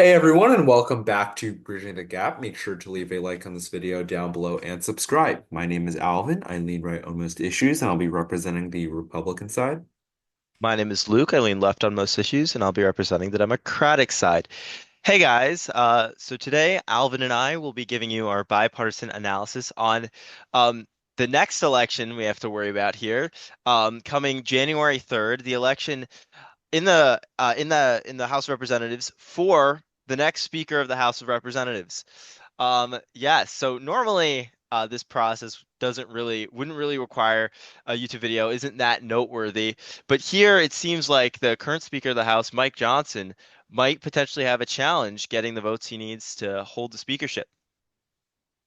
Hey everyone, and welcome back to Bridging the Gap. Make sure to leave a like on this video down below and subscribe. My name is Alvin. I lean right on most issues, and I'll be representing the Republican side. My name is Luke. I lean left on most issues, and I'll be representing the Democratic side. Hey guys, so today Alvin and I will be giving you our bipartisan analysis on um, the next election we have to worry about here, coming January 3rd, the election in the House of Representatives for the next Speaker of the House of Representatives. Yes, so normally this process wouldn't really require a YouTube video, isn't that noteworthy. But here it seems like the current Speaker of the House, Mike Johnson, might potentially have a challenge getting the votes he needs to hold the speakership.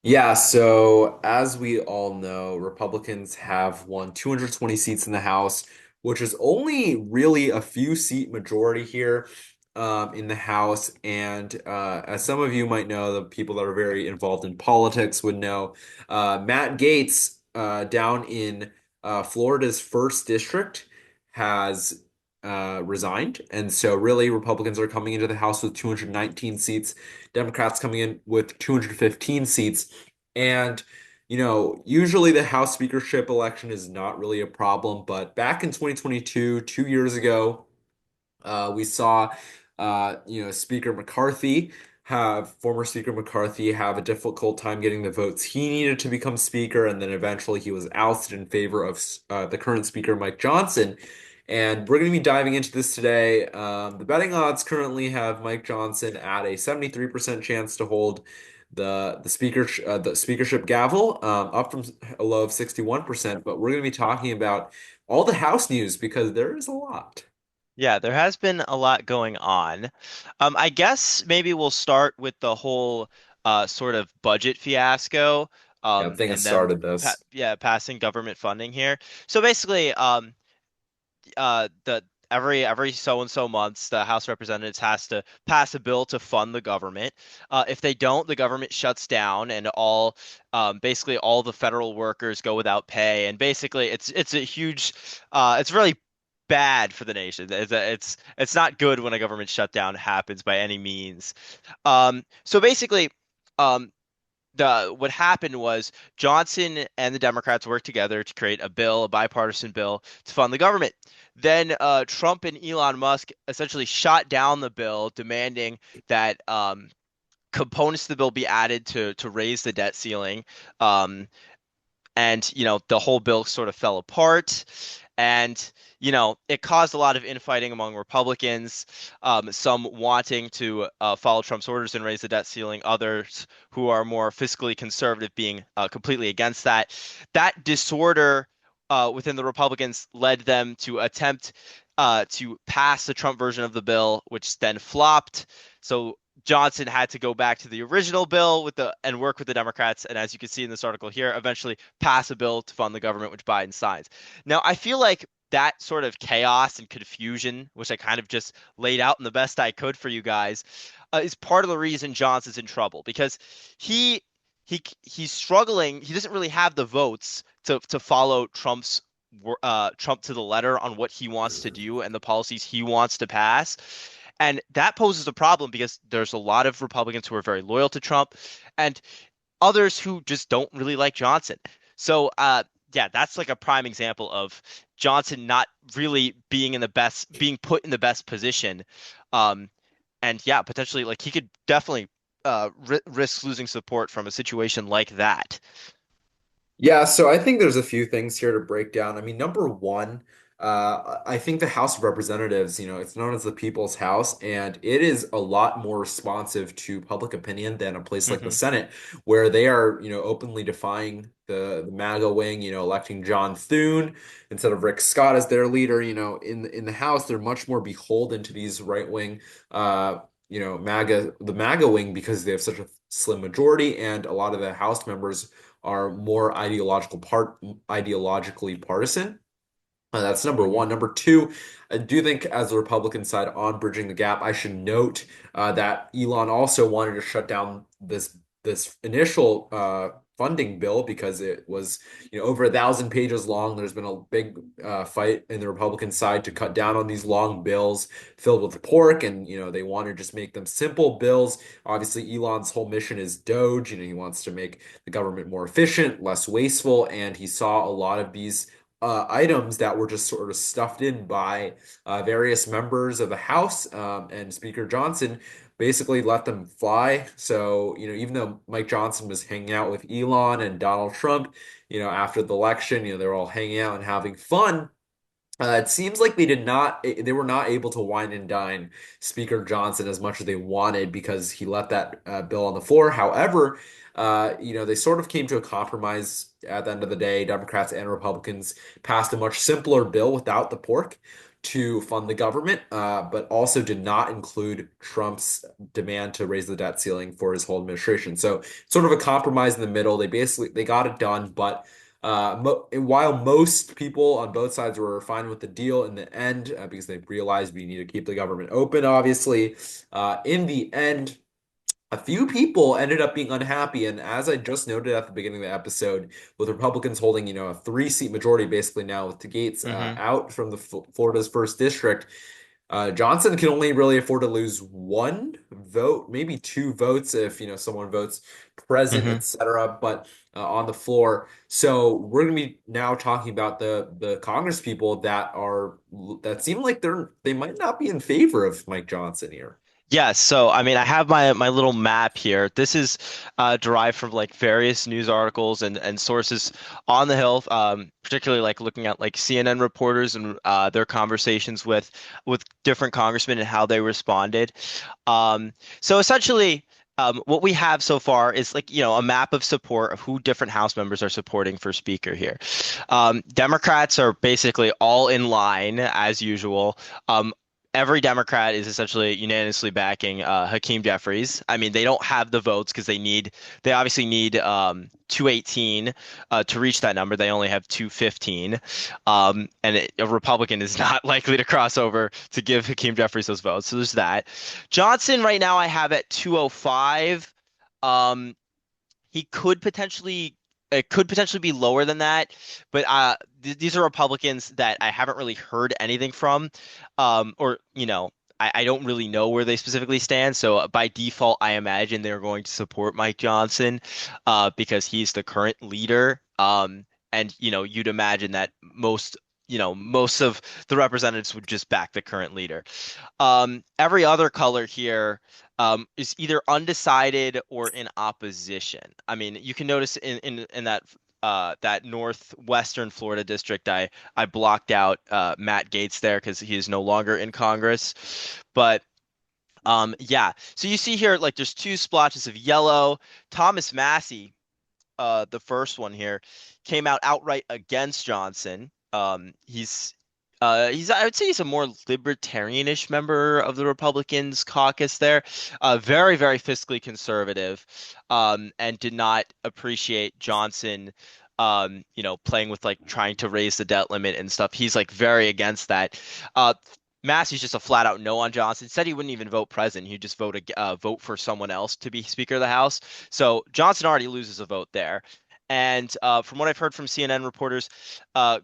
Yeah, so as we all know, Republicans have won 220 seats in the House, which is only really a few seat majority here in the House. And as some of you might know, the people that are very involved in politics would know, Matt Gaetz down in Florida's first district has resigned. And so really Republicans are coming into the House with 219 seats, Democrats coming in with 215 seats. And, usually the House speakership election is not really a problem, but back in 2022, 2 years ago, we saw, former Speaker McCarthy have a difficult time getting the votes he needed to become Speaker, and then eventually he was ousted in favor of the current Speaker, Mike Johnson. And we're going to be diving into this today. The betting odds currently have Mike Johnson at a 73% chance to hold the speakership gavel, up from a low of 61%. But we're going to be talking about all the House news because there is a lot. Yeah, there has been a lot going on. I guess maybe we'll start with the whole sort of budget fiasco, Yeah, I think it and them, started this. passing government funding here. So basically, the every so and so months, the House of Representatives has to pass a bill to fund the government. If they don't, the government shuts down, and basically all the federal workers go without pay. And basically, it's a huge, it's really bad for the nation. It's not good when a government shutdown happens by any means. So basically, um, the what happened was Johnson and the Democrats worked together to create a bill, a bipartisan bill to fund the government. Then Trump and Elon Musk essentially shot down the bill, demanding that components of the bill be added to raise the debt ceiling. Um, and the whole bill sort of fell apart, and it caused a lot of infighting among Republicans, some wanting to follow Trump's orders and raise the debt ceiling, others who are more fiscally conservative being completely against that disorder within the Republicans led them to attempt to pass the Trump version of the bill, which then flopped. So Johnson had to go back to the original bill and work with the Democrats, and as you can see in this article here, eventually pass a bill to fund the government, which Biden signs. Now, I feel like that sort of chaos and confusion, which I kind of just laid out in the best I could for you guys, is part of the reason Johnson's in trouble because he he's struggling. He doesn't really have the votes to follow Trump to the letter on what he wants to do and the policies he wants to pass. And that poses a problem because there's a lot of Republicans who are very loyal to Trump and others who just don't really like Johnson. So, yeah, that's like a prime example of Johnson not really being put in the best position. Um, and yeah, potentially, like he could definitely risk losing support from a situation like that. Yeah, so I think there's a few things here to break down. I mean, number one, I think the House of Representatives, it's known as the People's House, and it is a lot more responsive to public opinion than a place like the Hmm. Senate, where they are, openly defying the MAGA wing, electing John Thune instead of Rick Scott as their leader. In the House, they're much more beholden to these right wing, the MAGA wing because they have such a slim majority, and a lot of the House members are more ideologically partisan. That's number Hmm. one. Number two, I do think as the Republican side on bridging the gap, I should note that Elon also wanted to shut down this initial funding bill because it was, over 1,000 pages long. There's been a big fight in the Republican side to cut down on these long bills filled with pork, and they want to just make them simple bills. Obviously, Elon's whole mission is Doge. He wants to make the government more efficient, less wasteful, and he saw a lot of these items that were just sort of stuffed in by various members of the House, and Speaker Johnson basically let them fly. So, even though Mike Johnson was hanging out with Elon and Donald Trump, after the election, they were all hanging out and having fun. It seems like they were not able to wine and dine Speaker Johnson as much as they wanted because he let that bill on the floor. However, they sort of came to a compromise at the end of the day. Democrats and Republicans passed a much simpler bill without the pork to fund the government, but also did not include Trump's demand to raise the debt ceiling for his whole administration. So, sort of a compromise in the middle. They got it done, but while most people on both sides were fine with the deal in the end, because they realized we need to keep the government open, obviously, in the end, a few people ended up being unhappy. And as I just noted at the beginning of the episode, with Republicans holding, a three-seat majority basically now with Gaetz Hmm. out from the Florida's first district, Johnson can only really afford to lose one vote, maybe two votes if someone votes present, Hmm. etc. But on the floor, so we're gonna be now talking about the Congress people that seem like they might not be in favor of Mike Johnson here. Yeah, so I mean, I have my little map here. This is derived from like various news articles and sources on the Hill, particularly like looking at like CNN reporters and their conversations with different congressmen and how they responded. So essentially, what we have so far is like a map of support of who different House members are supporting for Speaker here. Democrats are basically all in line as usual. Every Democrat is essentially unanimously backing Hakeem Jeffries. I mean, they don't have the votes because they obviously need 218 to reach that number. They only have 215. A Republican is not likely to cross over to give Hakeem Jeffries those votes. So there's that. Johnson right now I have at 205. Um, he could potentially it could potentially be lower than that, but these are Republicans that I haven't really heard anything from, or I don't really know where they specifically stand. So by default, I imagine they're going to support Mike Johnson, because he's the current leader. And you'd imagine that most of the representatives would just back the current leader. Every other color here is either undecided or in opposition. I mean, you can notice in that northwestern Florida district, I blocked out Matt Gaetz there because he is no longer in Congress. But yeah, so you see here like there's two splotches of yellow. Thomas Massey, the first one here, came out outright against Johnson. He's I would say he's a more libertarianish member of the Republicans caucus there, very, very fiscally conservative, and did not appreciate Johnson, playing with like trying to raise the debt limit and stuff. He's like very against that. Uh, Massey's just a flat out no on Johnson. Said he wouldn't even vote president. He'd just vote for someone else to be Speaker of the House. So Johnson already loses a vote there. And from what I've heard from CNN reporters, uh,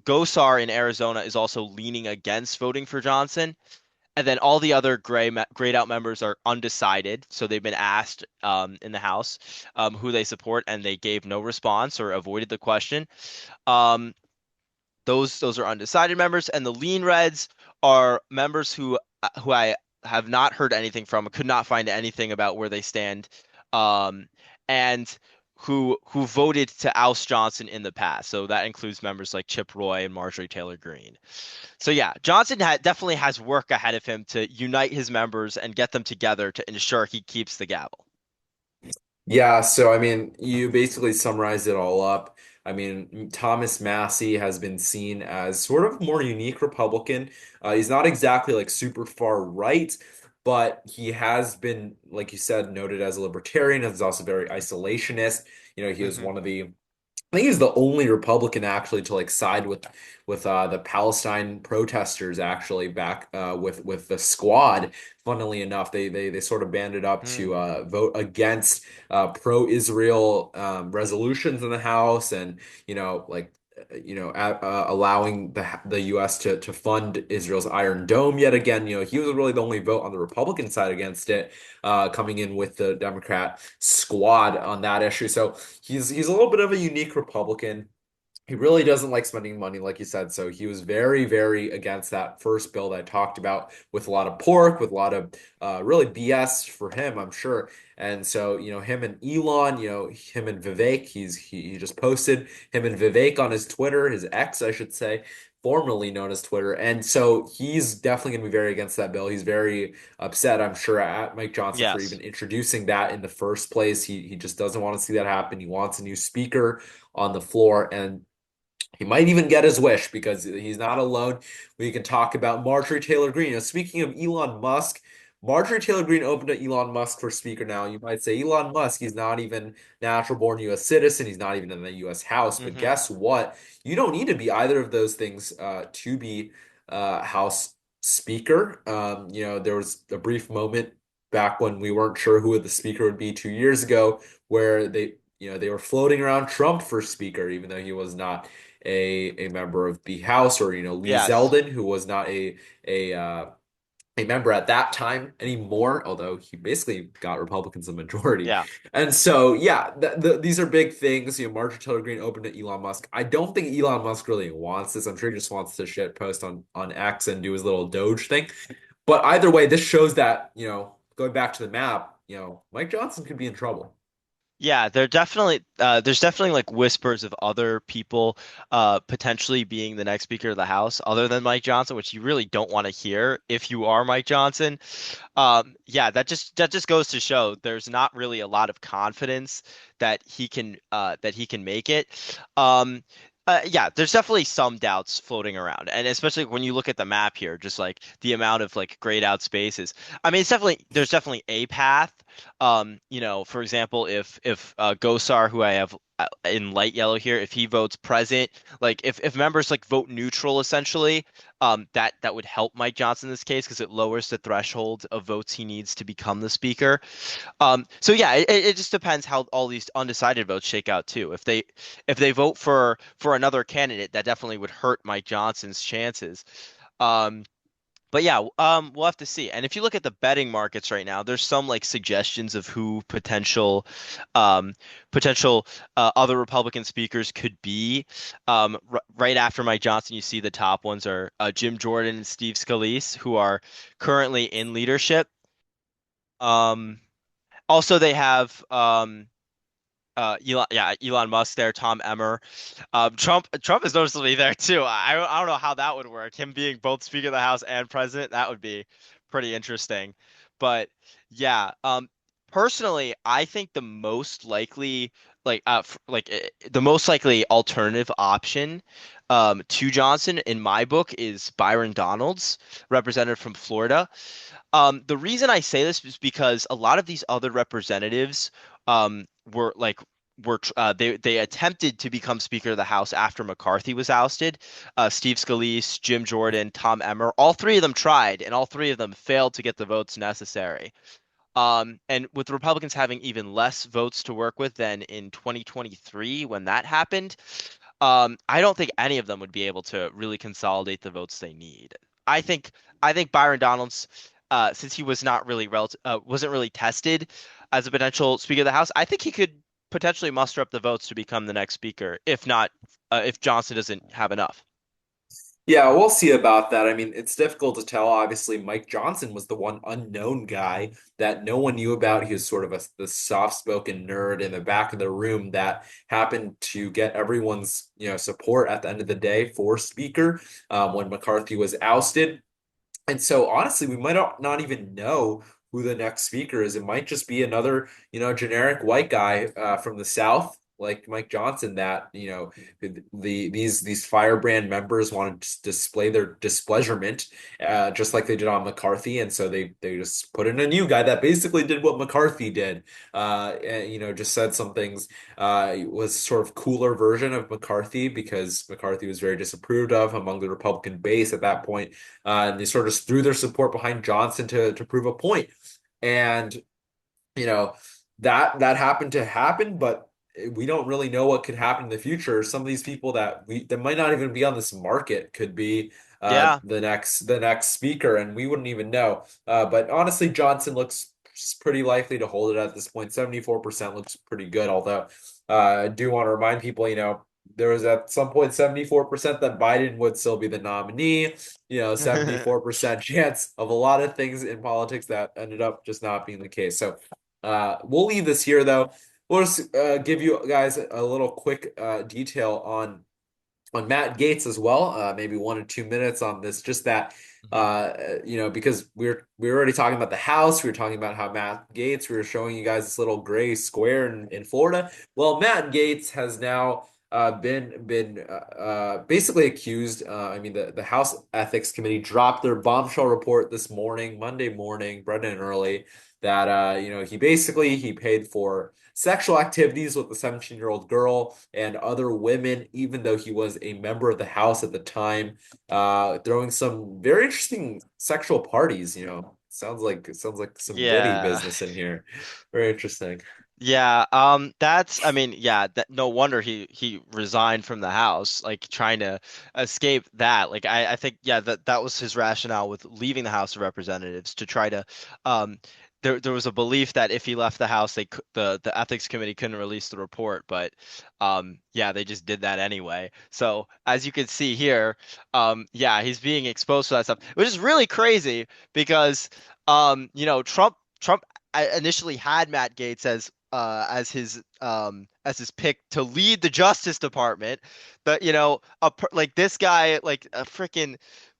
Gosar in Arizona is also leaning against voting for Johnson. And then all the other grayed out members are undecided. So they've been asked in the House who they support, and they gave no response or avoided the question. Um, those are undecided members, and the lean reds are members who I have not heard anything from, could not find anything about where they stand, and who voted to oust Johnson in the past. So that includes members like Chip Roy and Marjorie Taylor Greene. So yeah, Johnson definitely has work ahead of him to unite his members and get them together to ensure he keeps the gavel. Yeah, so I mean, you basically summarized it all up. I mean, Thomas Massey has been seen as sort of a more unique Republican. He's not exactly like super far right, but he has been, like you said, noted as a libertarian. He's also very isolationist. He was Hmm. one of the I think he's the only Republican actually to like side with the Palestine protesters actually back with the squad. Funnily enough, they sort of banded up to Hmm. vote against pro-Israel resolutions in the House, and like allowing the U.S. to fund Israel's Iron Dome yet again. He was really the only vote on the Republican side against it, coming in with the Democrat squad on that issue. So he's a little bit of a unique Republican. He really doesn't like spending money, like you said. So he was very, very against that first bill that I talked about, with a lot of pork, with a lot of really BS for him, I'm sure. And so, him and Elon, him and Vivek, he just posted him and Vivek on his Twitter, his ex, I should say, formerly known as Twitter. And so he's definitely going to be very against that bill. He's very upset, I'm sure, at Mike Johnson for Yes. even introducing that in the first place. He just doesn't want to see that happen. He wants a new speaker on the floor, and he might even get his wish because he's not alone. We can talk about Marjorie Taylor Greene. Speaking of Elon Musk, Marjorie Taylor Greene opened to Elon Musk for speaker now. You might say Elon Musk, he's not even natural born U.S. citizen. He's not even in the U.S. House. But Hmm. guess what? You don't need to be either of those things to be House Speaker. There was a brief moment back when we weren't sure who the speaker would be 2 years ago, where they were floating around Trump for speaker, even though he was not a member of the House, or Lee Yes. Zeldin, who was not a a member at that time anymore, although he basically got Republicans a majority. Yeah. And so, yeah, these are big things. Marjorie Taylor Greene opened to Elon Musk. I don't think Elon Musk really wants this. I'm sure he just wants to shit post on X and do his little Doge thing. But either way, this shows that, going back to the map, Mike Johnson could be in trouble. Yeah, there's definitely like whispers of other people potentially being the next Speaker of the House other than Mike Johnson, which you really don't want to hear if you are Mike Johnson. Yeah, that just goes to show there's not really a lot of confidence that he can make it. Um, yeah, there's definitely some doubts floating around, and especially when you look at the map here, just like the amount of like grayed out spaces. I mean, there's definitely a path. For example, if Gosar, who I have in light yellow here, if he votes present, like if members like vote neutral, essentially, that would help Mike Johnson in this case because it lowers the threshold of votes he needs to become the speaker. So yeah, it just depends how all these undecided votes shake out too. If they vote for another candidate, that definitely would hurt Mike Johnson's chances. Um, but yeah, we'll have to see. And if you look at the betting markets right now, there's some like suggestions of who um, potential other Republican speakers could be. R right after Mike Johnson, you see the top ones are Jim Jordan and Steve Scalise, who are currently in leadership. Um, Also, they have Elon Musk there, Tom Emmer. Trump is noticeably there too. I don't know how that would work. Him being both Speaker of the House and President, that would be pretty interesting. But yeah, personally, I think the most likely the most likely alternative option to Johnson in my book is Byron Donalds, representative from Florida. The reason I say this is because a lot of these other representatives were like they attempted to become Speaker of the House after McCarthy was ousted. Steve Scalise, Jim Jordan, Tom Emmer, all three of them tried, and all three of them failed to get the votes necessary. And with Republicans having even less votes to work with than in 2023 when that happened, I don't think any of them would be able to really consolidate the votes they need. I think I think Byron Donalds, since he was not really wasn't really tested as a potential Speaker of the House, I think he could potentially muster up the votes to become the next Speaker, if not, if Johnson doesn't have enough. Yeah, we'll see about that. I mean, it's difficult to tell. Obviously, Mike Johnson was the one unknown guy that no one knew about. He was sort of the soft-spoken nerd in the back of the room that happened to get everyone's, support at the end of the day for speaker when McCarthy was ousted. And so, honestly, we might not even know who the next speaker is. It might just be another, generic white guy from the South. like Mike Johnson that, these firebrand members want to display their displeasurement, just like they did on McCarthy, and so they just put in a new guy that basically did what McCarthy did, and just said some things, was sort of cooler version of McCarthy because McCarthy was very disapproved of among the Republican base at that point, and they sort of threw their support behind Johnson to prove a point. And you know, that happened to happen, but we don't really know what could happen in the future. Some of these people that might not even be on this market could be Yeah. the next speaker, and we wouldn't even know. But honestly, Johnson looks pretty likely to hold it at this point. 74% looks pretty good, although I do want to remind people, there was at some point 74% that Biden would still be the nominee. 74% chance of a lot of things in politics that ended up just not being the case. So we'll leave this here, though. We'll just give you guys a little quick detail on Matt Gaetz as well. Maybe 1 or 2 minutes on this. Just that, Mhm. because we were already talking about the House. We were talking about how Matt Gaetz. We were showing you guys this little gray square in Florida. Well, Matt Gaetz has now been basically accused. I mean, the House Ethics Committee dropped their bombshell report this morning, Monday morning, bright and early, that he paid for sexual activities with a 17-year-old girl and other women, even though he was a member of the House at the time, throwing some very interesting sexual parties. Sounds like some Diddy Yeah. business in here. Very interesting. Yeah, I mean, yeah, that no wonder he resigned from the House, like trying to escape that. Like I think yeah, that was his rationale with leaving the House of Representatives to try to um there was a belief that if he left the House, the ethics committee couldn't release the report, but yeah, they just did that anyway. So as you can see here, yeah, he's being exposed for that stuff, which is really crazy because Trump initially had Matt Gaetz as his pick to lead the Justice Department, but like this guy, like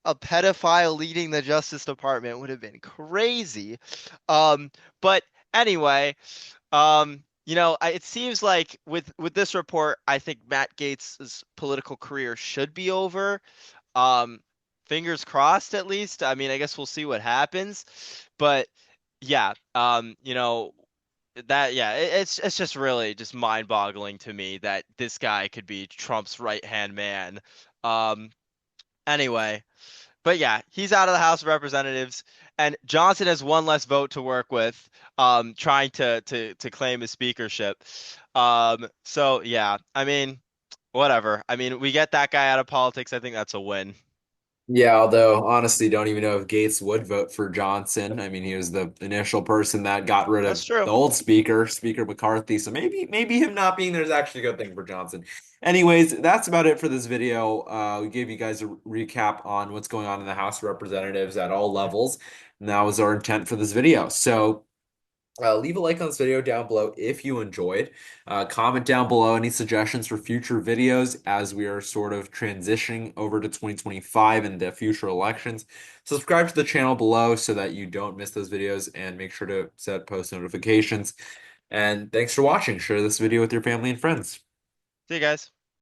a pedophile leading the Justice Department would have been crazy. But anyway, it seems like with this report, I think Matt Gaetz's political career should be over. Um, Fingers crossed, at least. I mean, I guess we'll see what happens, but yeah, yeah, it's just really just mind-boggling to me that this guy could be Trump's right-hand man. Um, anyway, but yeah, he's out of the House of Representatives, and Johnson has one less vote to work with, trying to claim his speakership. So yeah, I mean, whatever. I mean, we get that guy out of politics. I think that's a win. Yeah, although honestly, don't even know if Gates would vote for Johnson. I mean, he was the initial person that got rid That's of true. the old speaker, Speaker McCarthy. So maybe him not being there is actually a good thing for Johnson. Anyways, that's about it for this video. We gave you guys a recap on what's going on in the House of Representatives at all levels, and that was our intent for this video. So. Leave a like on this video down below if you enjoyed. Comment down below any suggestions for future videos as we are sort of transitioning over to 2025 and the future elections. Subscribe to the channel below so that you don't miss those videos and make sure to set post notifications. And thanks for watching. Share this video with your family and friends. See you guys.